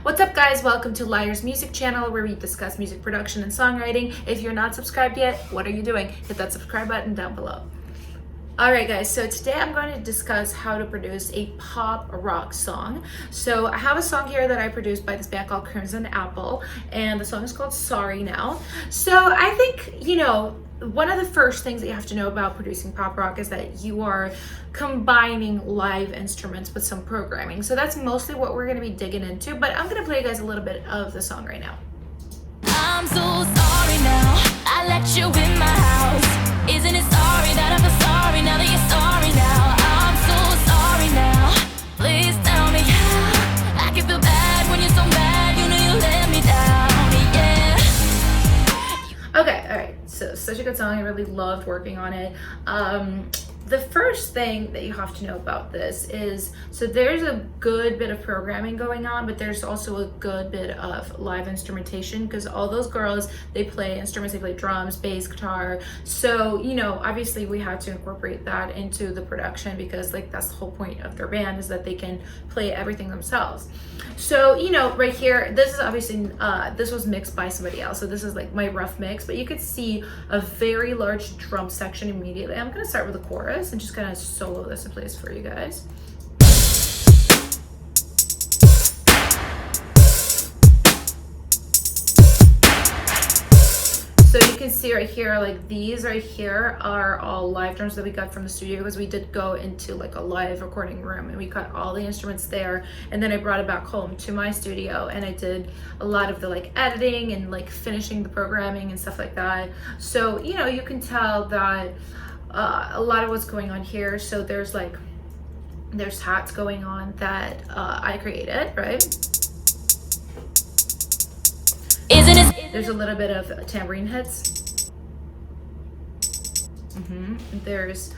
What's up guys, welcome to LYRE's music channel where we discuss music production and songwriting. If you're not subscribed yet, what are you doing? Hit that subscribe button down below. Alright guys, so today I'm going to discuss how to produce a pop rock song. So I have a song here that I produced by this band called Crimson Apple, and the song is called Sorry Now. So I think, one of the first things that you have to know about producing pop rock is that you are combining live instruments with some programming. So that's mostly what we're going to be digging into, but I'm going to play you guys a little bit of the song right now. I'm so sorry now, I let you in my house. Isn't it sorry that I feel sorry now that you're sorry now? I'm so sorry now, please tell me how I can feel bad when you're so mad, you know you let me down, yeah. Okay, alright, so such a good song, I really loved working on it. The first thing that you have to know about this is, so there's a good bit of programming going on, but there's also a good bit of live instrumentation, because all those girls, they play instruments, they play drums, bass, guitar. So, obviously we had to incorporate that into the production, because that's the whole point of their band, is that they can play everything themselves. So, right here, this is obviously, this was mixed by somebody else. So this is like my rough mix, but you could see a very large drum section immediately. I'm gonna start with the chorus and just kind of solo this in place for you guys. So you can see right here, these right here are all live drums that we got from the studio, because we did go into a live recording room and we cut all the instruments there, and then I brought it back home to my studio and I did a lot of the editing and finishing the programming and stuff like that. So you can tell that a lot of what's going on here. So there's hats going on that I created, right? There's a little bit of tambourine hits. There's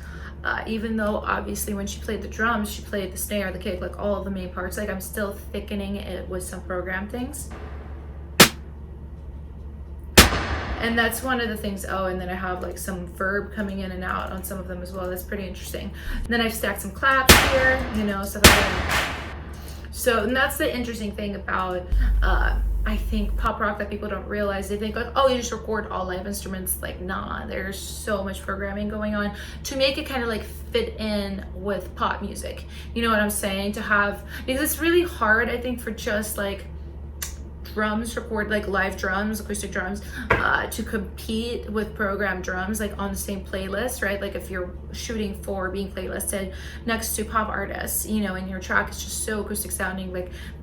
even though obviously when she played the drums, she played the snare, the kick, all of the main parts, I'm still thickening it with some program things. And that's one of the things. Oh, and then I have some verb coming in and out on some of them as well. That's pretty interesting. And then I've stacked some claps here, stuff like that. So, and that's the interesting thing about, I think, pop rock that people don't realize. They think oh, you just record all live instruments. Nah, there's so much programming going on to make it kind of fit in with pop music. You know what I'm saying? To have, because it's really hard, I think, for just drums, record live drums, acoustic drums, to compete with programmed drums on the same playlist, right? If you're shooting for being playlisted next to pop artists, and your track is just so acoustic sounding,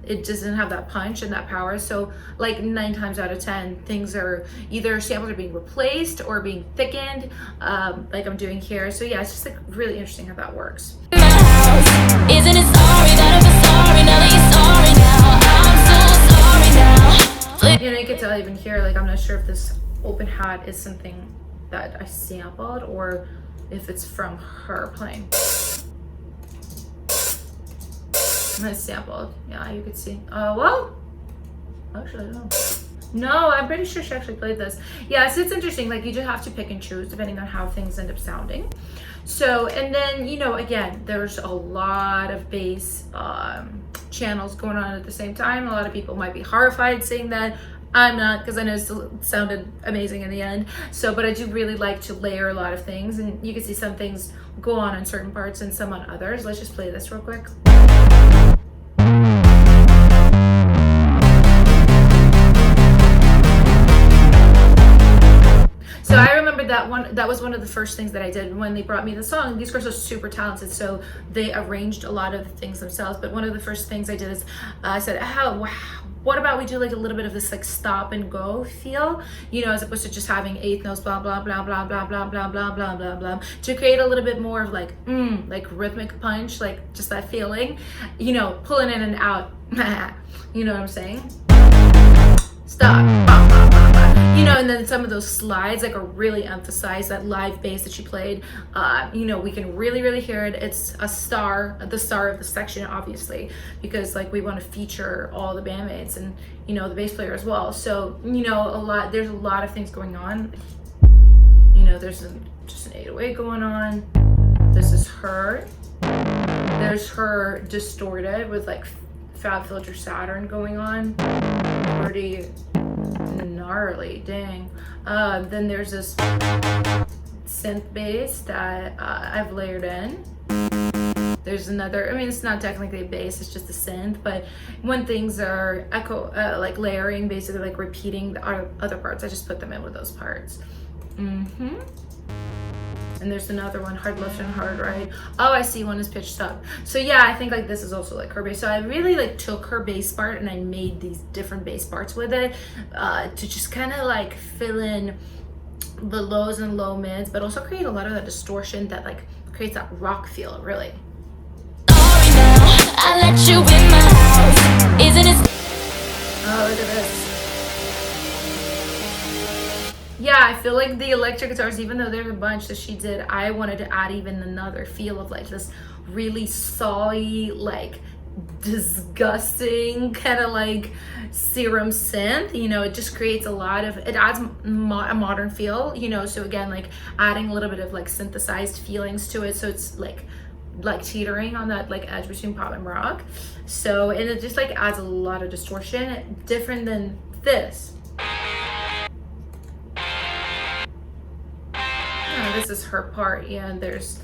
it doesn't have that punch and that power. So 9 times out of 10 things are either samples are being replaced or being thickened, like I'm doing here. So yeah, it's just really interesting how that works. Isn't it sorry that I feel sorry now that you're sorry now? You can tell even here, I'm not sure if this open hat is something that I sampled or if it's from her playing. And it's sampled. Yeah, you could see. Well, actually, I don't know. No, I'm pretty sure she actually played this. Yeah, so it's interesting. You just have to pick and choose depending on how things end up sounding. So, and then, again, there's a lot of bass channels going on at the same time. A lot of people might be horrified seeing that. I'm not, because I know it sounded amazing in the end. So, but I do really like to layer a lot of things, and you can see some things go on certain parts and some on others. Let's just play this real quick. So I remember that was one of the first things that I did when they brought me the song. These girls are super talented, so they arranged a lot of the things themselves. But one of the first things I did is I said, oh, wow, what about we do a little bit of this stop and go feel, as opposed to just having 8 notes, blah, blah, blah, blah, blah, blah, blah, blah, blah, blah, blah, to create a little bit more of rhythmic punch, just that feeling, pulling in and out. You know what I'm saying? Stop. And then some of those slides are really emphasize that live bass that she played. We can really, really hear it. It's the star of the section, obviously, because we want to feature all the bandmates and the bass player as well. So there's a lot of things going on. There's just an 808 going on. This is her. There's her distorted with Fab Filter Saturn going on. Pretty gnarly, dang. Then there's this synth bass that I've layered in. There's another, I mean, it's not technically a bass, it's just a synth, but when things are like layering, basically like repeating the other parts, I just put them in with those parts. And there's another one, Hard Left and Hard Right. Oh, I see, one is pitched up. So yeah, I think like this is also like her bass. So I really like took her bass part and I made these different bass parts with it to just kind of like fill in the lows and low mids, but also create a lot of that distortion that like creates that rock feel, really. Sorry now, I let you in my house. Isn't it? Oh, look at this. Yeah, I feel like the electric guitars, even though there's a bunch that she did, I wanted to add even another feel of like this really sawy, like disgusting kind of like serum synth. You know, it just creates a lot of, it adds a modern feel, you know, so again, like adding a little bit of like synthesized feelings to it, so it's like teetering on that like edge between pop and rock. So, and it just like adds a lot of distortion, different than this. This is her part, yeah, and there's,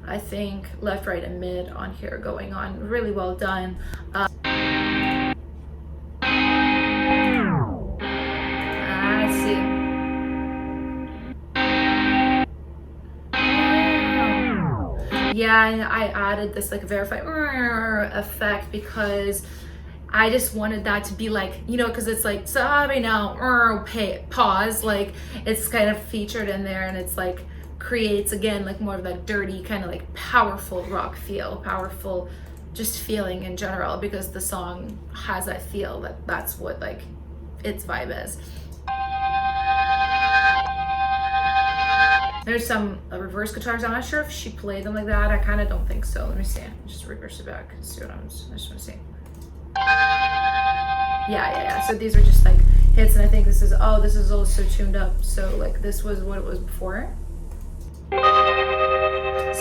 I think, left, right, and mid on here going on. Really well done. I see. Yeah, and I added this like verify effect because I just wanted that to be like, you know, because it's like, sorry now, pause, like it's kind of featured in there, and it's like creates again like more of that dirty kind of like powerful rock feel, powerful just feeling in general, because the song has that feel, that's what like its vibe is. There's some reverse guitars. I'm not sure if she played them like that. I kind of don't think so. Let me see. Just reverse it back. See what I just want to see. Yeah. So these are just like hits, and I think this is also tuned up. So like this was what it was before. So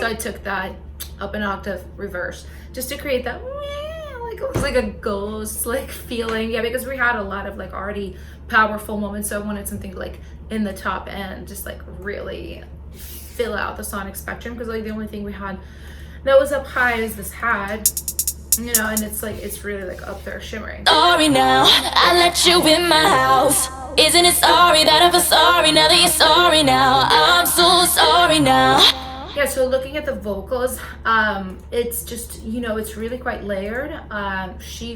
I took that up an octave reverse just to create that like it was like a ghost like feeling. Yeah, because we had a lot of like already powerful moments, so I wanted something like in the top end, just like really fill out the sonic spectrum, because like the only thing we had that was up high is this had, you know, and it's like it's really like up there shimmering. Sorry now, I let you in my house. Isn't it sorry that I feel sorry now that you're sorry now? I'm so sorry now. Yeah, so looking at the vocals, it's just, you know, it's really quite layered.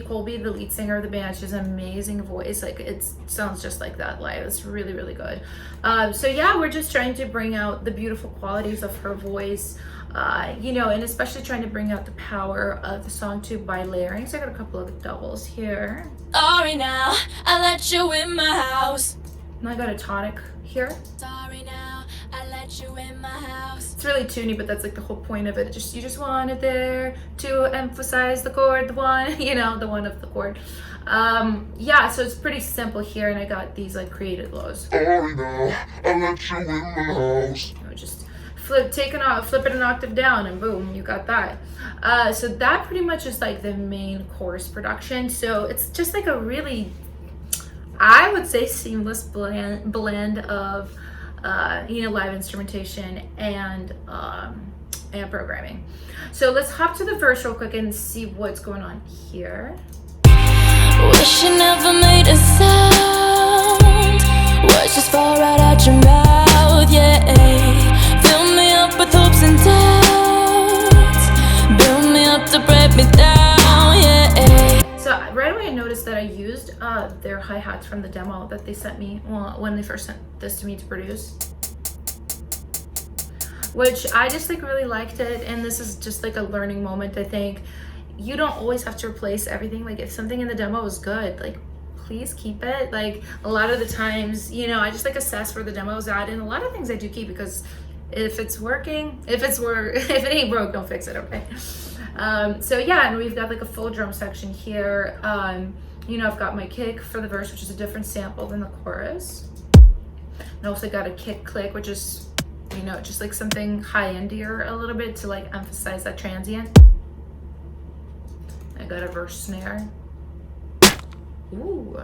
Colby, the lead singer of the band, she has an amazing voice. Like it sounds just like that live. It's really, really good. So yeah, we're just trying to bring out the beautiful qualities of her voice, you know, and especially trying to bring out the power of the song too by layering. So I got a couple of doubles here. Sorry now, I let you in my house. And I got a tonic here. Sorry now, I let you in my house. It's really toony, but that's like the whole point of it. You just want it there to emphasize the chord, the one, you know, the one of the chord. Yeah, so it's pretty simple here, and I got these like created lows. Sorry now, I let you in my house. You know, just flip it an octave down, and boom, you got that. So that pretty much is like the main chorus production. So it's just like a really, I would say, seamless blend of you know, live instrumentation and programming. So let's hop to the verse real quick and see what's going on here. Wish you never made a sound. Words just fall right out your mouth, yeah. Fill me up with hopes and doubts. Build me up to break me down, yeah. So right away I noticed that I used their hi-hats from the demo that they sent me, well, when they first sent this to me to produce, which I just like really liked it. And this is just like a learning moment. I think you don't always have to replace everything. Like if something in the demo was good, like please keep it. Like a lot of the times, you know, I just like assess where the demo is at, and a lot of things I do keep, because if it's working, if it ain't broke, don't fix it, okay? So yeah, and we've got like a full drum section here. You know, I've got my kick for the verse, which is a different sample than the chorus. And also got a kick click, which is, you know, just like something high-endier a little bit to like emphasize that transient. I got a verse snare. Ooh.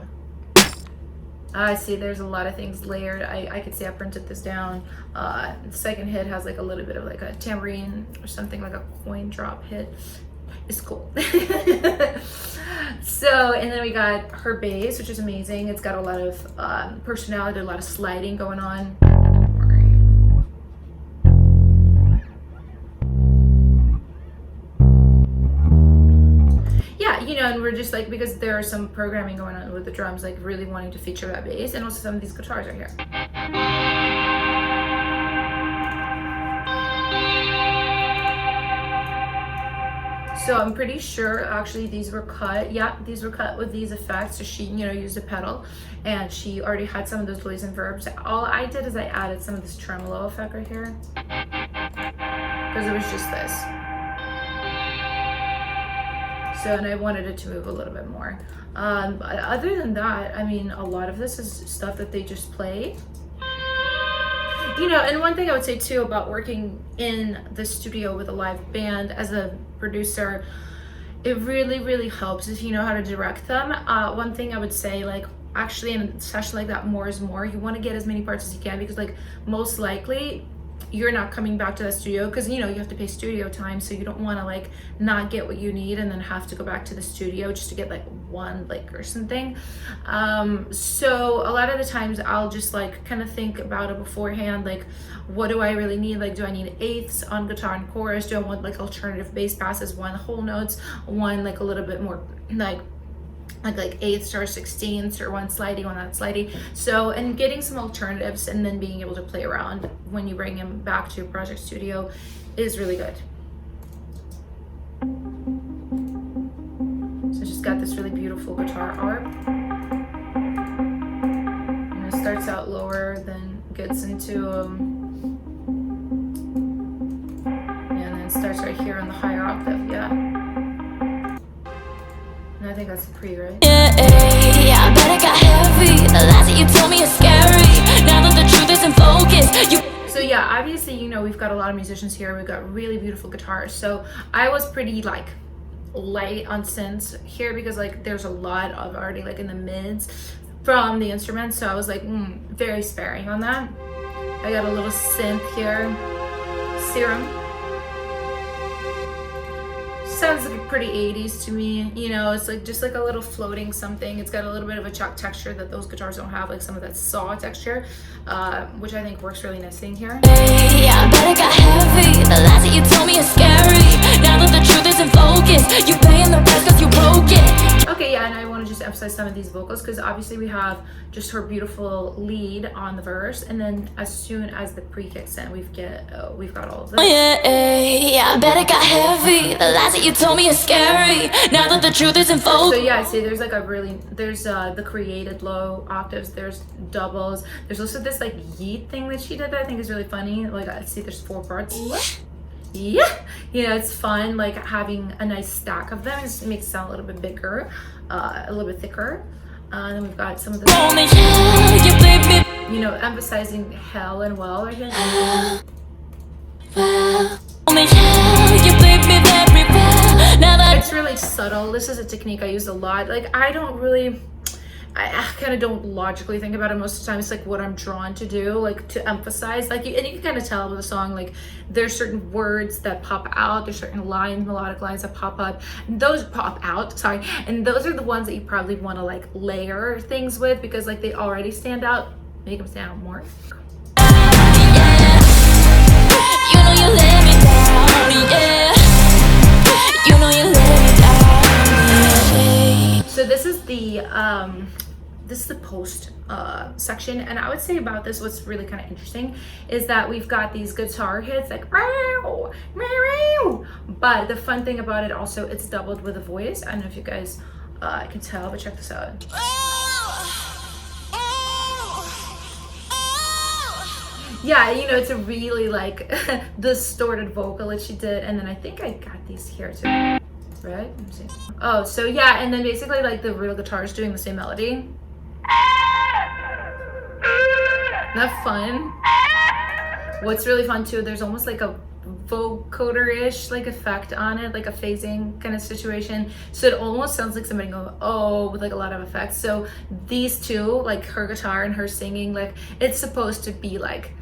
I see there's a lot of things layered. I could see I printed this down. The second hit has like a little bit of like a tambourine or something, like a coin drop hit. It's cool. So, and then we got her bass, which is amazing. It's got a lot of personality, a lot of sliding going on. Yeah, you know, and we're just like, because there are some programming going on with the drums, like really wanting to feature that bass, and also some of these guitars are here. So I'm pretty sure actually these were cut. Yeah, these were cut with these effects. So she, you know, used a pedal, and she already had some of those voice and verbs. All I did is I added some of this tremolo effect right here, because it was just this. So, and I wanted it to move a little bit more. Other than that, I mean, a lot of this is stuff that they just play. You know, and one thing I would say too about working in the studio with a live band as a producer, it really, really helps if you know how to direct them. One thing I would say, like, actually in a session like that, more is more. You want to get as many parts as you can, because like most likely you're not coming back to that studio, because you know you have to pay studio time, so you don't want to like not get what you need and then have to go back to the studio just to get like one like or something. So a lot of the times I'll just like kind of think about it beforehand, like what do I really need? Like, do I need eighths on guitar and chorus? Do I want like alternative bass passes, one whole notes, one like a little bit more like eighths or sixteenths, or one sliding, one not sliding. So, and getting some alternatives and then being able to play around when you bring them back to your project studio is really good. So it's just got this really beautiful guitar arp. And it starts out lower, then gets into and then starts right here on the higher octave, yeah. I think that's pretty, right? Yeah, I bet it got heavy. The lies that you told me are scary. Now that the truth is in focus, So yeah, obviously, you know, we've got a lot of musicians here. We've got really beautiful guitars. So I was pretty like light on synths here, because like there's a lot of already like in the mids from the instruments. So I was like very sparing on that. I got a little synth here, Serum. Sounds like pretty 80s to me, you know. It's like just like a little floating something. It's got a little bit of a chalk texture that those guitars don't have, like some of that saw texture, which I think works really nicely in here. yeah, I bet it got heavy. The lies that you told me are scary. Now that the truth is in focus, you paying the price 'cause you broke it. Okay, yeah, and I want to just emphasize some of these vocals, because obviously we have just her beautiful lead on the verse, and then as soon as the pre kicks in, we've got all of this. Yeah, I bet it got heavy. The lies that you told me are scary. Now that the truth is in focus. So yeah, see, there's like there's the created low octaves, there's doubles, there's also this like yeet thing that she did that I think is really funny. Like, I see there's 4 parts. Yeah, you know, it's fun, like having a nice stack of them. It makes it sound a little bit bigger, a little bit thicker. And then we've got some of the, you know, emphasizing hell and well right here. It's really subtle. This is a technique I use a lot. Like, I kind of don't logically think about it most of the time. It's like what I'm drawn to do, like to emphasize, like, and you can kind of tell with a song, like there's certain words that pop out, there's certain lines, melodic lines that pop up, and those pop out, sorry, and those are the ones that you probably want to like layer things with, because like they already stand out, make them stand out more. You know you let me down, yeah. You know you let me down, yeah. So this is the post section, and I would say about this, what's really kind of interesting is that we've got these guitar hits like meow, meow, but the fun thing about it also, it's doubled with a voice. I don't know if you guys can tell, but check this out. Yeah, you know, it's a really like distorted vocal that she did, and then I think I got these here too, right? Let me see. Oh, so yeah, and then basically like the real guitar is doing the same melody. Isn't that fun? What's really fun too, there's almost like a vocoder-ish like effect on it, like a phasing kind of situation, so it almost sounds like somebody going oh with like a lot of effects. So these two, like her guitar and her singing, like it's supposed to be like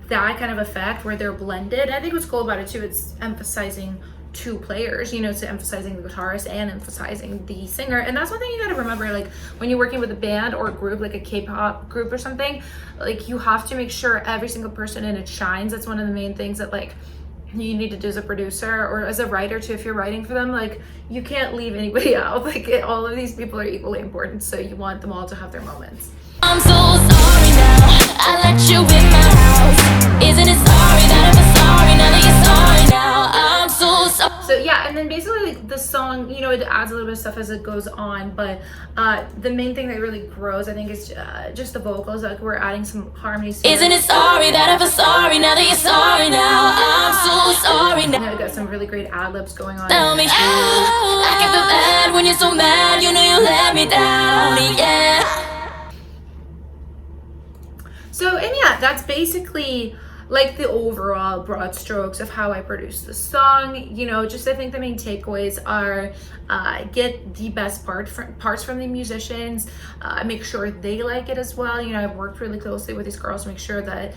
that kind of effect where they're blended. I think what's cool about it too, it's emphasizing two players, you know, it's emphasizing the guitarist and emphasizing the singer. And that's one thing you got to remember, like when you're working with a band or a group, like a K-pop group or something, like you have to make sure every single person in it shines. That's one of the main things that like you need to do as a producer or as a writer too. If you're writing for them, like you can't leave anybody out. Like all of these people are equally important, so you want them all to have their moments. I'm so sorry now, I let you in my house. Isn't it sorry that I'm sorry now that you're sorry now? I'm so sorry. So yeah, and then basically like, the song, you know, it adds a little bit of stuff as it goes on, but the main thing that really grows, I think, is just the vocals. Like we're adding some harmonies. Isn't it sorry that I'm sorry now that you're sorry now? I'm so sorry now. You know, we got some really great ad-libs going on. Tell me how I can feel bad when you're so mad. You know you let me down, yeah. So, and yeah, that's basically like the overall broad strokes of how I produce the song. You know, just I think the main takeaways are get the best parts from the musicians, make sure they like it as well. You know, I've worked really closely with these girls to make sure that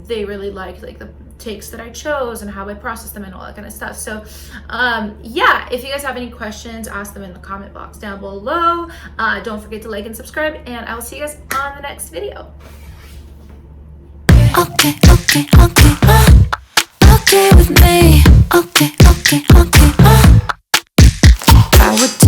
they really like the takes that I chose and how I process them and all that kind of stuff. So yeah, if you guys have any questions, ask them in the comment box down below. Don't forget to like and subscribe, and I will see you guys on the next video. Okay with me. Okay.